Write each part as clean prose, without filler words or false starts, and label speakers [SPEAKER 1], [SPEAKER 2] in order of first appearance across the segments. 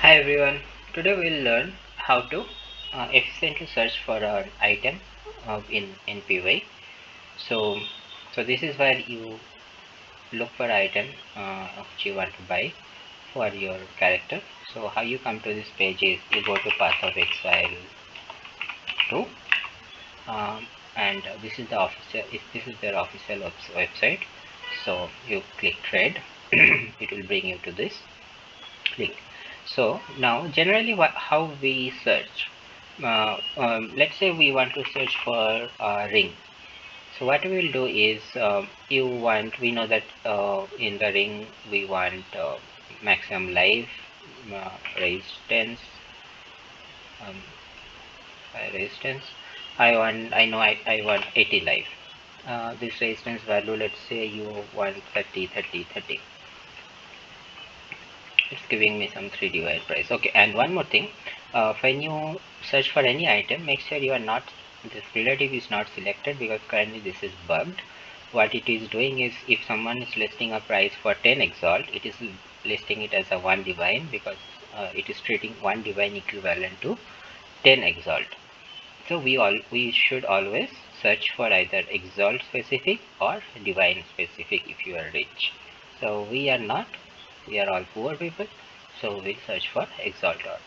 [SPEAKER 1] Hi everyone. Today we'll learn how to efficiently search for an item in PoE. So, so this is where you look for item which you want to buy for your character. So how you come to this page is you go to Path of Exile 2, and this is the official. This is their official website. So you click trade. It will bring you to this. Click. So now generally how we search, let's say we want to search for a ring. So what we will do is we know that in the ring we want maximum life, resistance, um, resistance. I want 80 life. This resistance value, let's say you want 30, 30, 30. It's giving me some 3 divide price. Okay, and one more thing, when you search for any item, make sure you are not, this relative is not selected, because currently this is bugged. What it is doing is, if someone is listing a price for 10 exalt, it is listing it as a 1 divine, because it is treating 1 divine equivalent to 10 exalt. So we should always search for either exalt specific or divine specific if you are rich. So we are not, we are all poor people, so we'll search for exalter,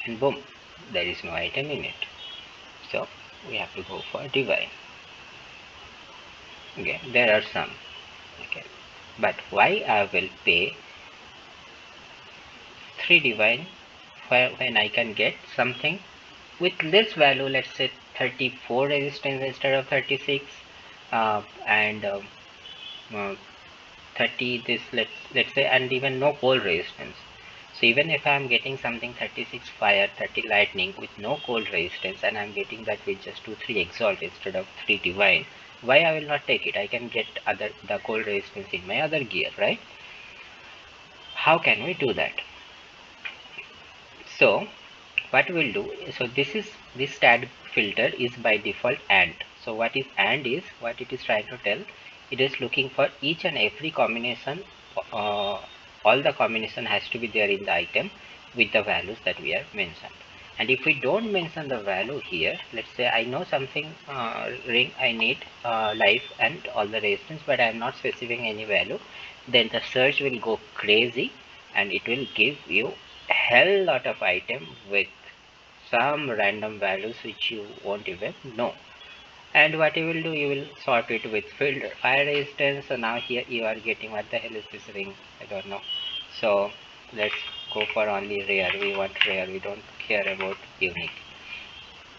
[SPEAKER 1] and boom, there is no item in it, so we have to go for divine. Okay, there are some. Okay, but why I will pay 3 divine when I can get something with this value, let's say 34 resistance instead of 36, and uh, 30 this, let's say, and even no cold resistance. So even if I'm getting something 36 fire, 30 lightning with no cold resistance, and I'm getting that with just 2-3 exalt instead of 3 divine, why I will not take it? I can get the cold resistance in my other gear, right? How can we do that? So what we'll do, so this tag filter is by default AND. So what is AND is, what it is trying to tell, it is looking for each and every combination, all the combination has to be there in the item with the values that we have mentioned. And if we don't mention the value here, let's say I know something ring, I need life and all the resistance, but I am not specifying any value, then the search will go crazy and it will give you a hell lot of item with some random values which you won't even know. And what you will do, you will sort it with filter fire resistance. So now here you are getting, what the hell is this ring? I don't know. So let's go for only rare. We want rare, we don't care about unique.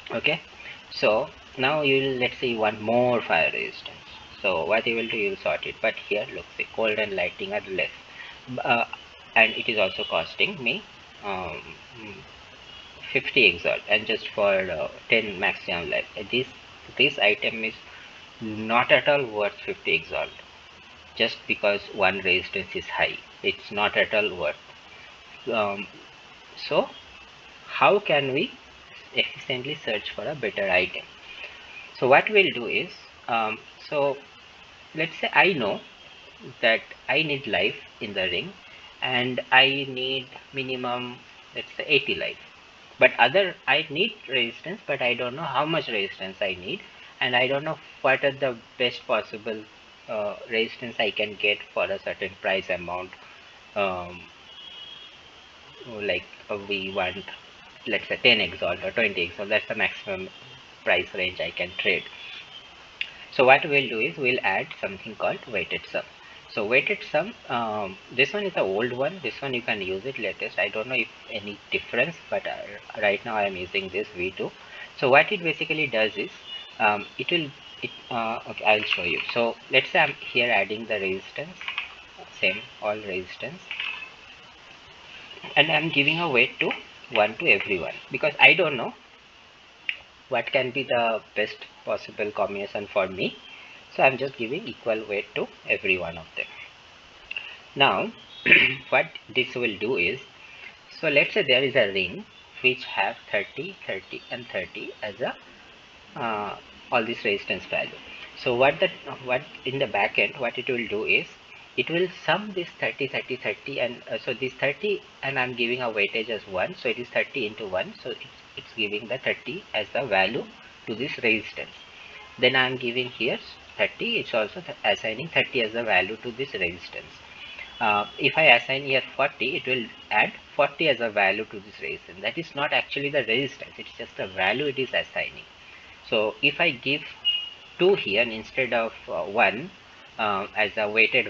[SPEAKER 1] Okay, so now you will, let's say you want more fire resistance. So what you will do, you will sort it. But here look, say cold and lightning are less, uh, and it is also costing me um, 50 exalt, and just for 10 maximum life. This item is not at all worth 50 exalt, just because one resistance is high. It's not at all worth. So how can we efficiently search for a better item? So what we'll do is, so let's say I know that I need life in the ring, and I need minimum, let's say 80 life. But other, I need resistance, but I don't know how much resistance I need, and I don't know what are the best possible resistance I can get for a certain price amount. um, like we want, let's say 10 exalt or 20 exalt, that's the maximum price range I can trade. So what we'll do is we'll add something called weighted sum. So weighted sum, this one is the old one, this one you can use it latest. I don't know if any difference, but right now I am using this V2. So what it basically does is, it will, okay, I'll show you. So let's say I'm here adding the resistance, same all resistance, and I'm giving a weight to 1 to everyone, because I don't know what can be the best possible combination for me. So I'm just giving equal weight to every one of them. Now what this will do is, so let's say there is a ring which have 30, 30 and 30 as a all this resistance value. So what in the back end, what it will do is, it will sum this 30 30 30, and so this 30, and I'm giving a weightage as 1, so it is 30 into 1, so it's giving the 30 as the value to this resistance. Then I'm giving here 30, it's also assigning 30 as a value to this resistance. If I assign here 40, it will add 40 as a value to this resistance. That is not actually the resistance, it's just a value it is assigning. So if I give 2 here instead of 1 as a weighted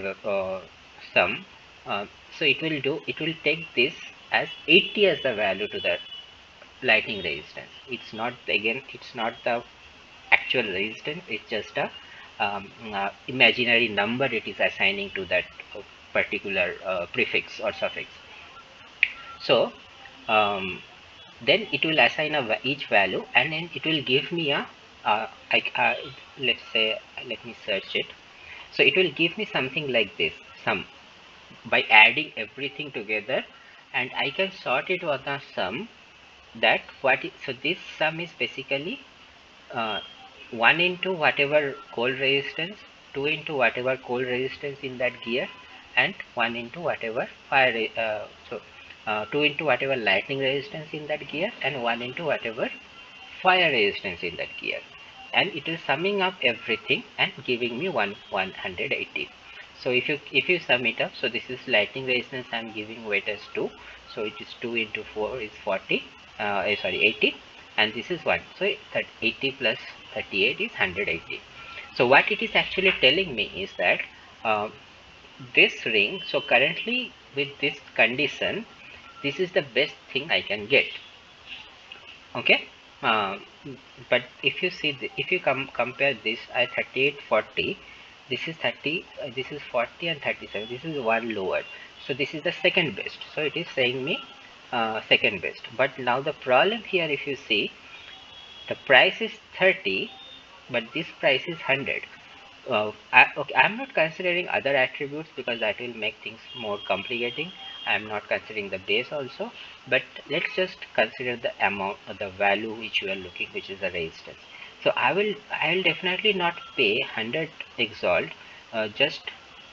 [SPEAKER 1] sum, so it will take this as 80 as the value to the lightning resistance. It's not, again, it's not the actual resistance, it's just a imaginary number it is assigning to that particular prefix or suffix. So then it will assign each value, and then it will give me a let's say, let me search it. So it will give me something like this sum by adding everything together, and I can sort it on a sum that so this sum is basically 1 into whatever cold resistance, 2 into whatever cold resistance in that gear, and 1 into whatever fire 2 into whatever lightning resistance in that gear, and 1 into whatever fire resistance in that gear, and it is summing up everything and giving me 180. So if you sum it up, so this is lightning resistance, I am giving weight as 2, so it is 2 into 4 is 40, 80, and this is 1, so 80 plus 38 is 180. So what it is actually telling me is that this ring, so currently with this condition, this is the best thing I can get. Okay, but if you see if you compare this, I 38 40, this is 30, this is 40 and 37, this is one lower, so this is the second best, so it is saying me second best. But now the problem here, if you see, the price is 30 but this price is 100. Okay, I'm not considering other attributes because that will make things more complicating. I'm not considering the base also, but let's just consider the amount, the value which you are looking, which is the resistance. So I will definitely not pay 100 exalt just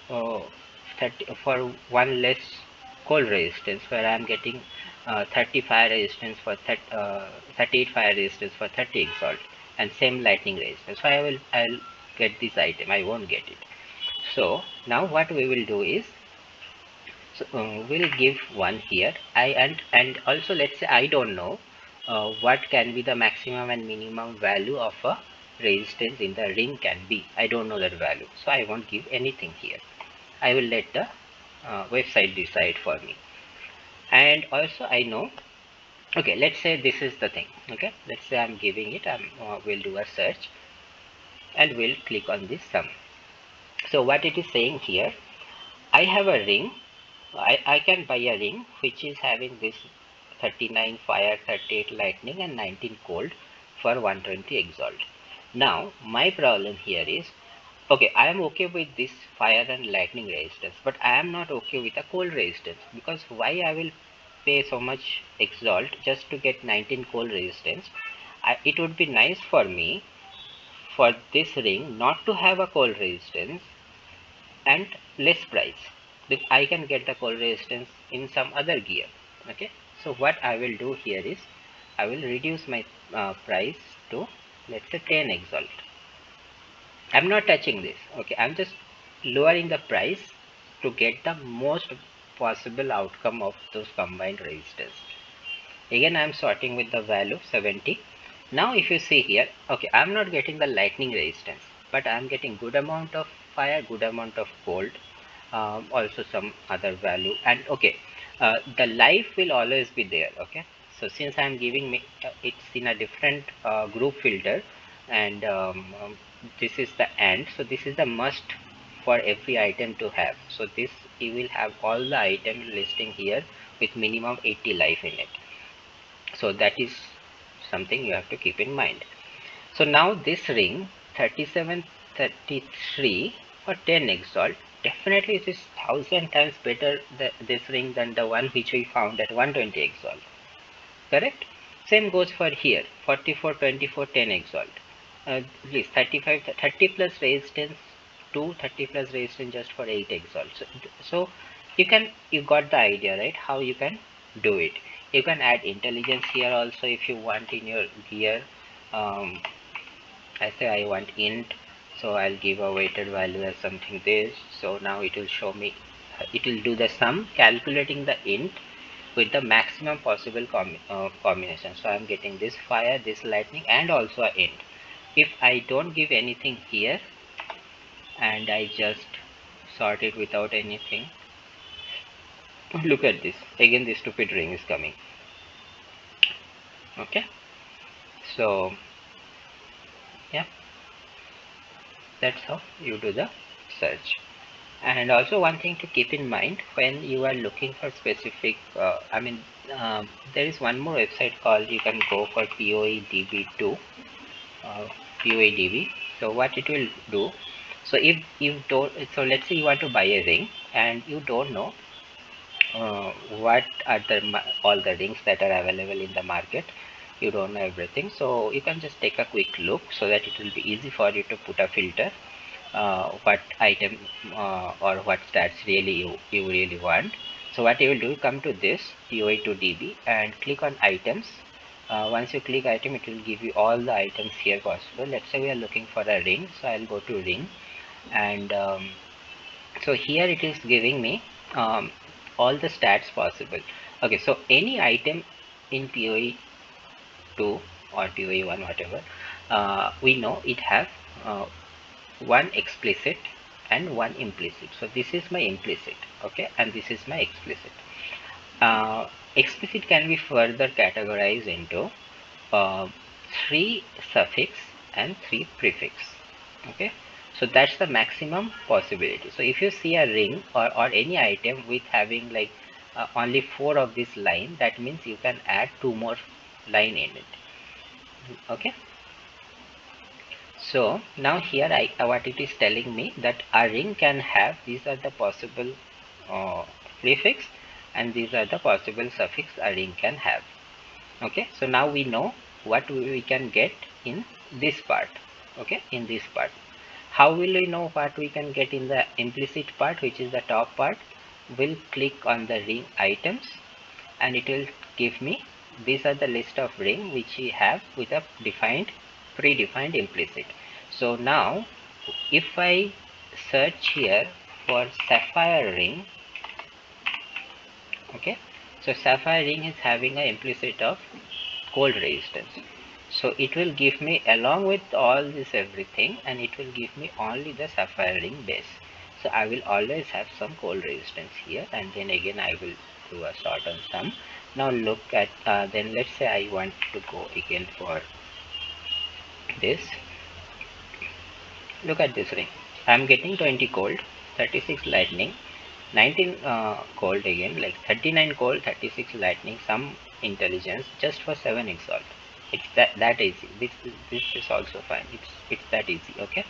[SPEAKER 1] 30 for one less cold resistance, where I am getting 30 fire resistance for 38 fire resistance for 30 exalt, and same lightning resistance. So I'll get this item, I won't get it. So now what we will do is, so we'll give one here. And also, let's say I don't know what can be the maximum and minimum value of a resistance in the ring can be. I don't know that value, so I won't give anything here. I will let the website decide for me. And also I know, okay, let's say this is the thing. Okay, let's say I'm giving it, we'll do a search and we'll click on this sum. So what it is saying here, I have a ring, I can buy a ring which is having this 39 fire, 38 lightning and 19 cold for 120 exalt. Now my problem here is, okay, I am okay with this fire and lightning resistance, but I am not okay with a cold resistance, because why I will pay so much exalt just to get 19 cold resistance? It would be nice for me for this ring not to have a cold resistance and less price. I can get the cold resistance in some other gear. Okay, so what I will do here is, I will reduce my price to, let's say, 10 exalt. I'm not touching this. Okay, I'm just lowering the price to get the most possible outcome of those combined resistors. Again, I'm sorting with the value 70. Now if you see here, okay, I'm not getting the lightning resistance, but I'm getting good amount of fire, good amount of cold, also some other value, and okay, the life will always be there. Okay, so since I'm giving me it's in a different group filter, and this is the end, so this is the must for every item to have. So this, you will have all the item listing here with minimum 80 life in it. So that is something you have to keep in mind. So now this ring 37 33 for 10 exalt, definitely it is 1000 times better this ring than the one which we found at 120 exalt. Correct? Same goes for here, 44 24 10 exalt. Please 35 30 plus resistance two 30 plus resistance just for 8 exalt. So you got the idea, right? How you can do it. You can add intelligence here also if you want in your gear. I say I want int, so I'll give a weighted value as something this. So now it will show me, it will do the sum calculating the int with the maximum possible combination. So I'm getting this fire, this lightning, and also a int. If I don't give anything here and I just sort it without anything, look at this again, this stupid ring is coming. Okay, so yeah, that's how you do the search. And also one thing to keep in mind when you are looking for specific there is one more website called, you can go for PoE2 PoEDB. So what it will do, so if you don't, so let's say you want to buy a ring and you don't know what are all the rings that are available in the market, you don't know everything, so you can just take a quick look so that it will be easy for you to put a filter what item or what stats really you really want. So what you will do, come to this PoE2DB and click on items. Once you click item, it will give you all the items here possible. Let's say we are looking for a ring, so I'll go to ring, and so here it is giving me all the stats possible. Okay, so any item in PoE2 or PoE1, whatever, we know it have one explicit and one implicit. So this is my implicit, okay, and this is my explicit. Explicit can be further categorized into 3 suffix and 3 prefix. Okay, so that's the maximum possibility. So if you see a ring or any item with having like only 4 of this line, that means you can add 2 more line in it. Okay, so now here what it is telling me that a ring can have, these are the possible prefix and these are the possible suffix a ring can have. Okay, so now we know what we can get in this part. Okay, in this part, how will we know what we can get in the implicit part, which is the top part? We'll click on the ring items and it will give me, these are the list of ring which we have with a predefined implicit. So now if I search here for sapphire ring, okay, so sapphire ring is having an implicit of cold resistance, so it will give me along with all this everything, and it will give me only the sapphire ring base. So I will always have some cold resistance here, and then again I will do a sort on sum. Now look at then let's say I want to go again for this. Look at this ring, I am getting 20 cold, 36 lightning, 19 cold again, like 39 cold, 36 lightning, some intelligence, just for 7 exalt. It's that easy. This is also fine. It's that easy. Okay,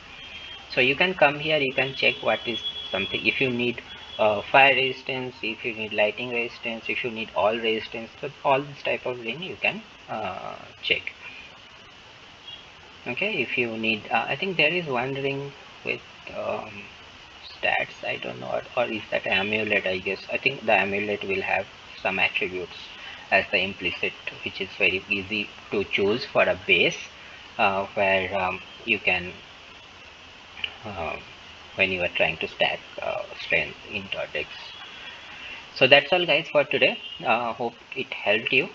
[SPEAKER 1] so you can come here, you can check what is something, if you need fire resistance, if you need lighting resistance, if you need all resistance, so all this type of ring you can check. Okay, if you need I think there is one ring with stats, I don't know, or is that amulet? I guess, I think the amulet will have some attributes as the implicit, which is very easy to choose for a base where you can when you are trying to stack strength in Tortex. So that's all guys for today. Hope it helped you.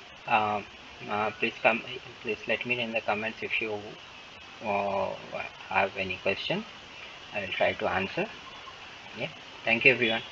[SPEAKER 1] Please let me know in the comments if you have any question. I will try to answer. Yeah, thank you everyone.